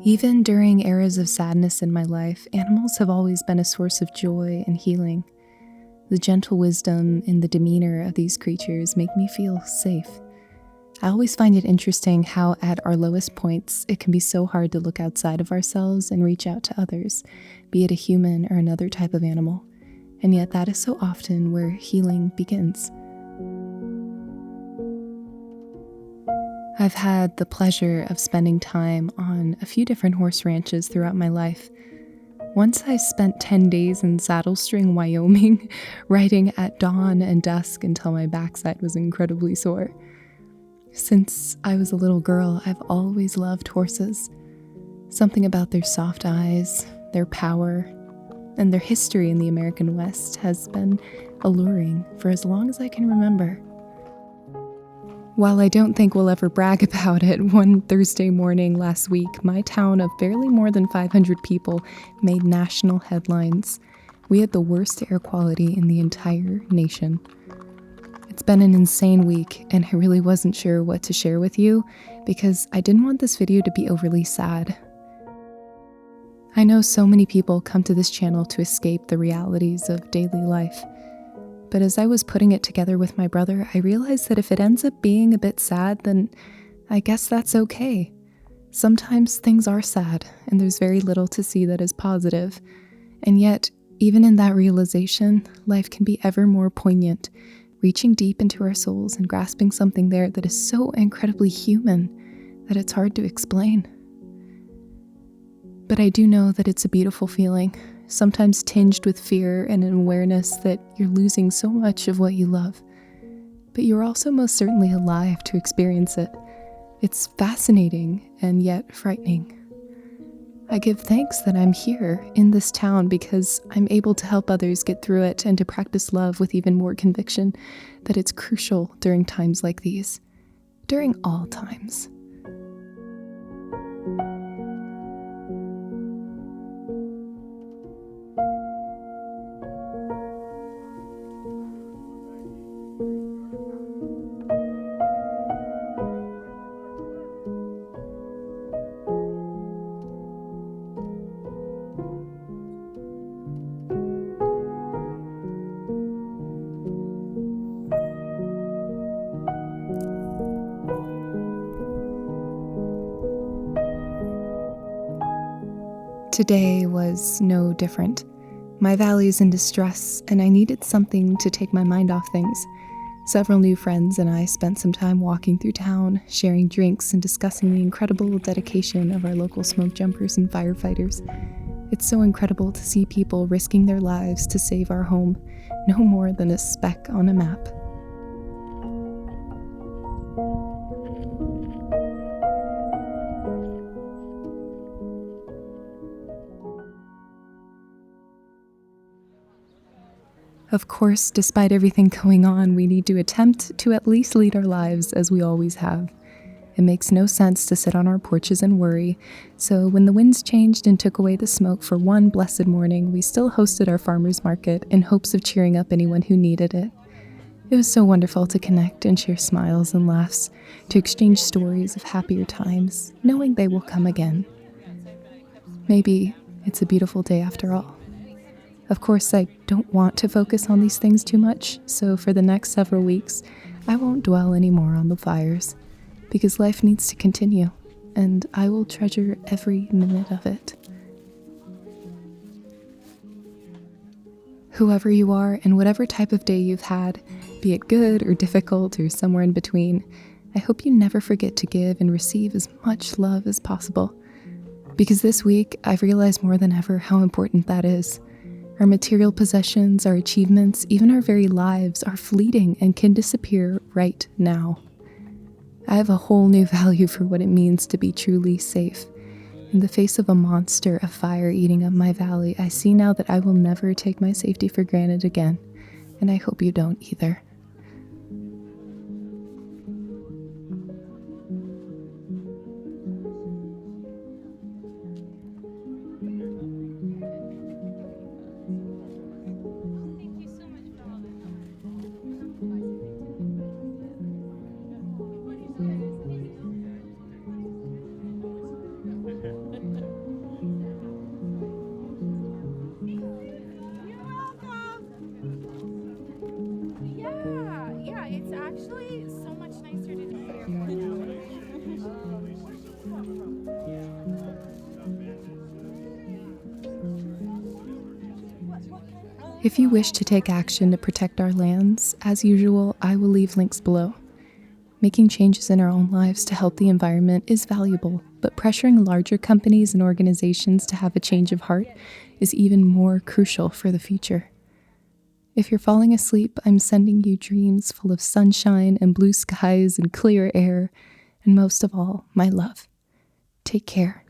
Even during eras of sadness in my life, animals have always been a source of joy and healing. The gentle wisdom and the demeanor of these creatures make me feel safe. I always find it interesting how at our lowest points, it can be so hard to look outside of ourselves and reach out to others, be it a human or another type of animal. And yet that is so often where healing begins. I've had the pleasure of spending time on a few different horse ranches throughout my life. Once I spent 10 days in Saddle String, Wyoming, riding at dawn and dusk until my backside was incredibly sore. Since I was a little girl, I've always loved horses. Something about their soft eyes, their power, and their history in the American West has been alluring for as long as I can remember. While I don't think we'll ever brag about it, one Thursday morning last week, my town of barely more than 500 people made national headlines. We had the worst air quality in the entire nation. It's been an insane week, and I really wasn't sure what to share with you because I didn't want this video to be overly sad. I know so many people come to this channel to escape the realities of daily life. But as I was putting it together with my brother, I realized that if it ends up being a bit sad, then I guess that's okay. Sometimes things are sad, and there's very little to see that is positive. And yet, even in that realization, life can be ever more poignant, reaching deep into our souls and grasping something there that is so incredibly human that it's hard to explain. But I do know that it's a beautiful feeling, sometimes tinged with fear and an awareness that you're losing so much of what you love. But you're also most certainly alive to experience it. It's fascinating and yet frightening. I give thanks that I'm here in this town because I'm able to help others get through it and to practice love with even more conviction that it's crucial during times like these, during all times. Today was no different. My valley's in distress, and I needed something to take my mind off things. Several new friends and I spent some time walking through town, sharing drinks and discussing the incredible dedication of our local smoke jumpers and firefighters. It's so incredible to see people risking their lives to save our home, no more than a speck on a map. Of course, despite everything going on, we need to attempt to at least lead our lives as we always have. It makes no sense to sit on our porches and worry, so when the winds changed and took away the smoke for one blessed morning, we still hosted our farmers market in hopes of cheering up anyone who needed it. It was so wonderful to connect and share smiles and laughs, to exchange stories of happier times, knowing they will come again. Maybe it's a beautiful day after all. Of course, I don't want to focus on these things too much, so for the next several weeks, I won't dwell anymore on the fires, because life needs to continue, and I will treasure every minute of it. Whoever you are, and whatever type of day you've had, be it good or difficult or somewhere in between, I hope you never forget to give and receive as much love as possible. Because this week, I've realized more than ever how important that is. Our material possessions, our achievements, even our very lives are fleeting and can disappear right now. I have a whole new value for what it means to be truly safe. In the face of a monster of fire eating up my valley, I see now that I will never take my safety for granted again, and I hope you don't either. If you wish to take action to protect our lands, as usual, I will leave links below. Making changes in our own lives to help the environment is valuable, but pressuring larger companies and organizations to have a change of heart is even more crucial for the future. If you're falling asleep, I'm sending you dreams full of sunshine and blue skies and clear air, and most of all, my love. Take care.